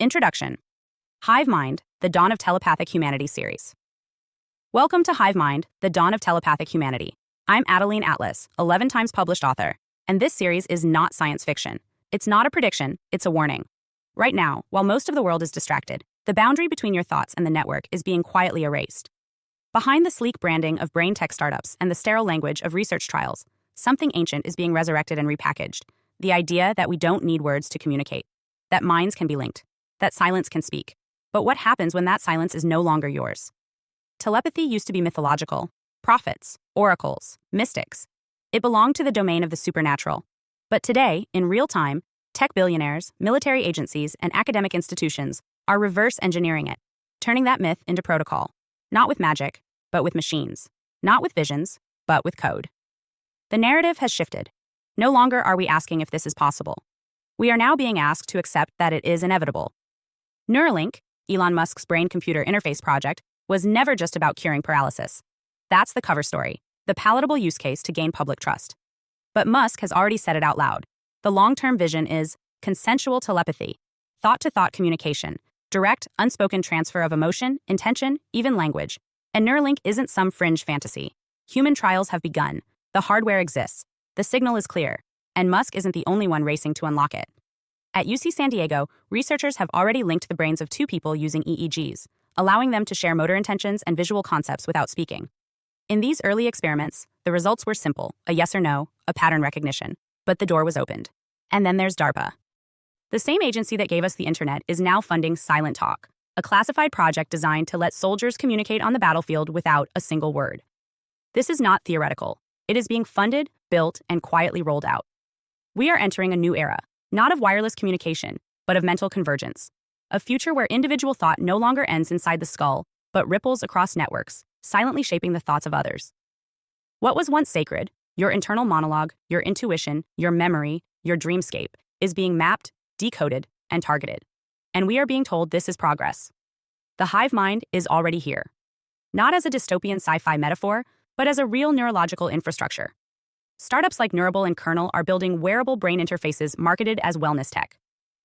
Introduction. Hive Mind, the Dawn of Telepathic Humanity series. Welcome to Hive Mind, the Dawn of Telepathic Humanity. I'm Adeline Atlas, 11 times published author, and this series is not science fiction. It's not a prediction, it's a warning. Right now, while most of the world is distracted, the boundary between your thoughts and the network is being quietly erased. Behind the sleek branding of brain tech startups and the sterile language of research trials, something ancient is being resurrected and repackaged. The idea that we don't need words to communicate, that minds can be linked, that silence can speak. But what happens when that silence is no longer yours? Telepathy used to be mythological. Prophets, oracles, mystics. It belonged to the domain of the supernatural. But today, in real time, tech billionaires, military agencies, and academic institutions are reverse engineering it, turning that myth into protocol. Not with magic, but with machines. Not with visions, but with code. The narrative has shifted. No longer are we asking if this is possible. We are now being asked to accept that it is inevitable. Neuralink, Elon Musk's brain-computer interface project, was never just about curing paralysis. That's the cover story, the palatable use case to gain public trust. But Musk has already said it out loud. The long-term vision is consensual telepathy, thought-to-thought communication, direct, unspoken transfer of emotion, intention, even language. And Neuralink isn't some fringe fantasy. Human trials have begun. The hardware exists. The signal is clear. And Musk isn't the only one racing to unlock it. At UC San Diego, researchers have already linked the brains of two people using EEGs, allowing them to share motor intentions and visual concepts without speaking. In these early experiments, the results were simple, a yes or no, a pattern recognition, but the door was opened. And then there's DARPA. The same agency that gave us the internet is now funding Silent Talk, a classified project designed to let soldiers communicate on the battlefield without a single word. This is not theoretical. It is being funded, built, and quietly rolled out. We are entering a new era, not of wireless communication, but of mental convergence. A future where individual thought no longer ends inside the skull, but ripples across networks, silently shaping the thoughts of others. What was once sacred, your internal monologue, your intuition, your memory, your dreamscape, is being mapped, decoded, and targeted. And we are being told this is progress. The hive mind is already here. Not as a dystopian sci-fi metaphor, but as a real neurological infrastructure. Startups like Neurable and Kernel are building wearable brain interfaces marketed as wellness tech.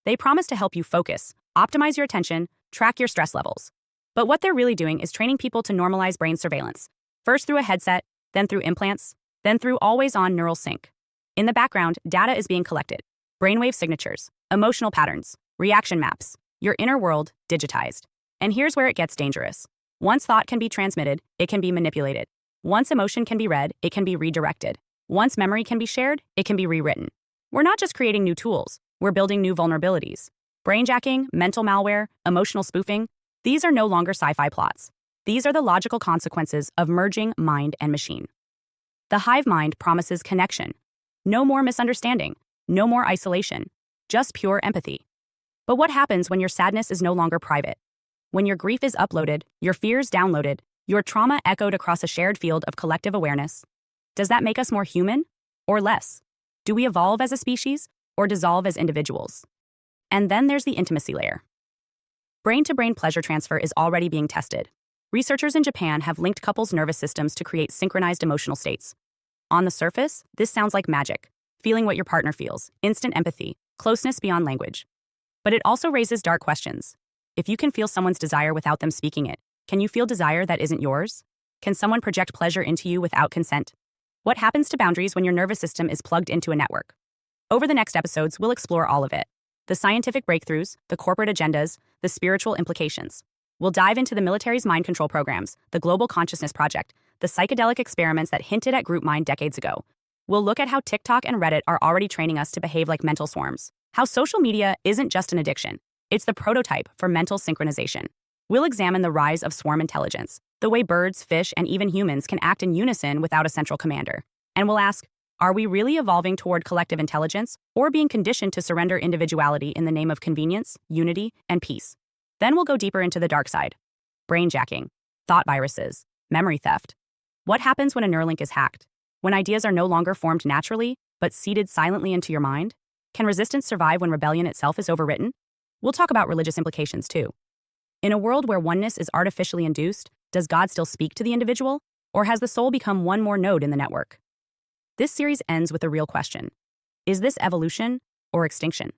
They promise to help you focus, optimize your attention, track your stress levels. But what they're really doing is training people to normalize brain surveillance, first through a headset, then through implants, then through always-on neural sync. In the background, data is being collected. Brainwave signatures, emotional patterns, reaction maps, your inner world digitized. And here's where it gets dangerous. Once thought can be transmitted, it can be manipulated. Once emotion can be read, it can be redirected. Once memory can be shared, it can be rewritten. We're not just creating new tools, we're building new vulnerabilities. Brainjacking, mental malware, emotional spoofing, these are no longer sci-fi plots. These are the logical consequences of merging mind and machine. The hive mind promises connection. No more misunderstanding, no more isolation, just pure empathy. But what happens when your sadness is no longer private? When your grief is uploaded, your fears downloaded, your trauma echoed across a shared field of collective awareness? Does that make us more human or less? Do we evolve as a species or dissolve as individuals? And then there's the intimacy layer. Brain-to-brain pleasure transfer is already being tested. Researchers in Japan have linked couples' nervous systems to create synchronized emotional states. On the surface, this sounds like magic, feeling what your partner feels, instant empathy, closeness beyond language. But it also raises dark questions. If you can feel someone's desire without them speaking it, can you feel desire that isn't yours? Can someone project pleasure into you without consent? What happens to boundaries when your nervous system is plugged into a network? Over the next episodes, we'll explore all of it. The scientific breakthroughs, the corporate agendas, the spiritual implications. We'll dive into the military's mind control programs, the Global Consciousness Project, the psychedelic experiments that hinted at group mind decades ago. We'll look at how TikTok and Reddit are already training us to behave like mental swarms. How social media isn't just an addiction. It's the prototype for mental synchronization. We'll examine the rise of swarm intelligence, the way birds, fish, and even humans can act in unison without a central commander. And we'll ask, are we really evolving toward collective intelligence or being conditioned to surrender individuality in the name of convenience, unity, and peace? Then we'll go deeper into the dark side. Brainjacking, thought viruses, memory theft. What happens when a Neuralink is hacked? When ideas are no longer formed naturally, but seeded silently into your mind? Can resistance survive when rebellion itself is overwritten? We'll talk about religious implications too. In a world where oneness is artificially induced, does God still speak to the individual? Or has the soul become one more node in the network? This series ends with a real question. Is this evolution or extinction?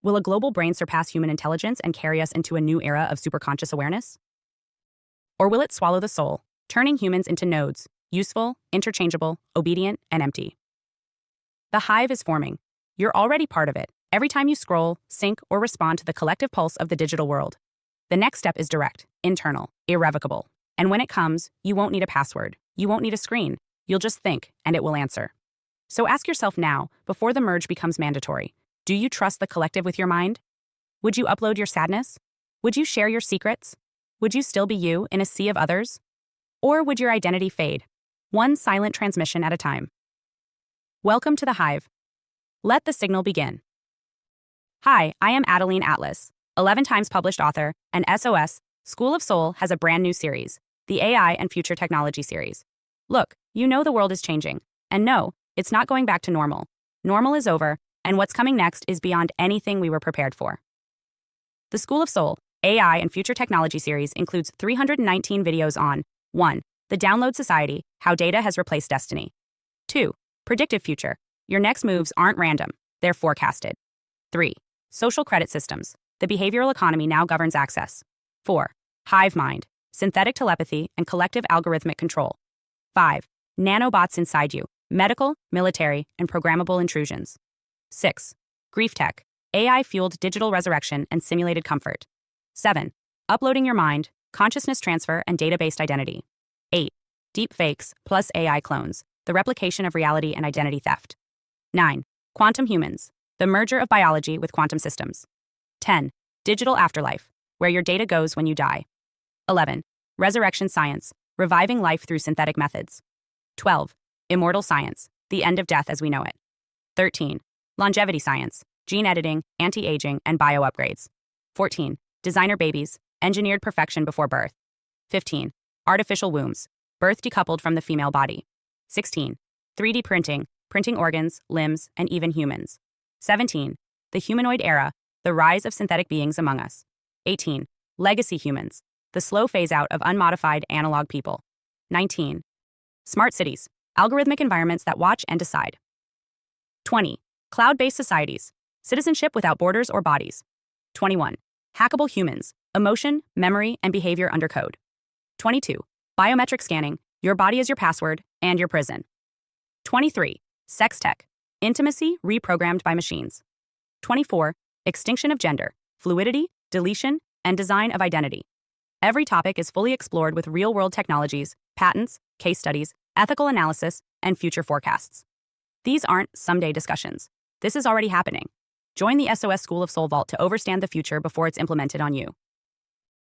Will a global brain surpass human intelligence and carry us into a new era of superconscious awareness? Or will it swallow the soul, turning humans into nodes, useful, interchangeable, obedient, and empty? The Hive is forming. You're already part of it, every time you scroll, sync, or respond to the collective pulse of the digital world. The next step is direct, internal, irrevocable. And when it comes, you won't need a password. You won't need a screen. You'll just think, and it will answer. So ask yourself now, before the merge becomes mandatory, do you trust the collective with your mind? Would you upload your sadness? Would you share your secrets? Would you still be you in a sea of others? Or would your identity fade, one silent transmission at a time? Welcome to the Hive. Let the signal begin. Hi, I am Adeline Atlas, 11 times published author, and SOS, School of Soul has a brand new series, the AI and Future Technology series. Look, you know the world is changing. And no, it's not going back to normal. Normal is over, and what's coming next is beyond anything we were prepared for. The School of Soul, AI and Future Technology series includes 319 videos on 1. The Download Society, How Data Has Replaced Destiny. 2. Predictive Future. Your next moves aren't random, they're forecasted. 3. Social Credit Systems. The behavioral economy now governs access. 4. Hive Mind. Synthetic telepathy and collective algorithmic control. 5. Nanobots inside you. Medical, military, and programmable intrusions. 6. Grief Tech. AI-fueled digital resurrection and simulated comfort. 7. Uploading your mind, consciousness transfer, and data-based identity. 8. Deep fakes plus AI clones. The replication of reality and identity theft. 9. Quantum humans. The merger of biology with quantum systems. 10. Digital afterlife, where your data goes when you die. 11. Resurrection science, reviving life through synthetic methods. 12. Immortal science, the end of death as we know it. 13. Longevity science, gene editing, anti-aging, and bio-upgrades. 14. Designer babies, engineered perfection before birth. 15. Artificial wombs, birth decoupled from the female body. 16. 3D printing, printing organs, limbs, and even humans. 17. The humanoid era, the rise of synthetic beings among us. 18. Legacy humans, the slow phase-out of unmodified analog people. 19. Smart cities, algorithmic environments that watch and decide. 20. Cloud-based societies, citizenship without borders or bodies. 21. Hackable humans, emotion, memory, and behavior under code. 22. Biometric scanning, your body is your password and your prison. 23. Sex tech, intimacy reprogrammed by machines. 24. Extinction of gender, fluidity, deletion, and design of identity. Every topic is fully explored with real-world technologies, patents, case studies, ethical analysis, and future forecasts. These aren't someday discussions. This is already happening. Join the SOS School of Soul Vault to overstand the future before it's implemented on you.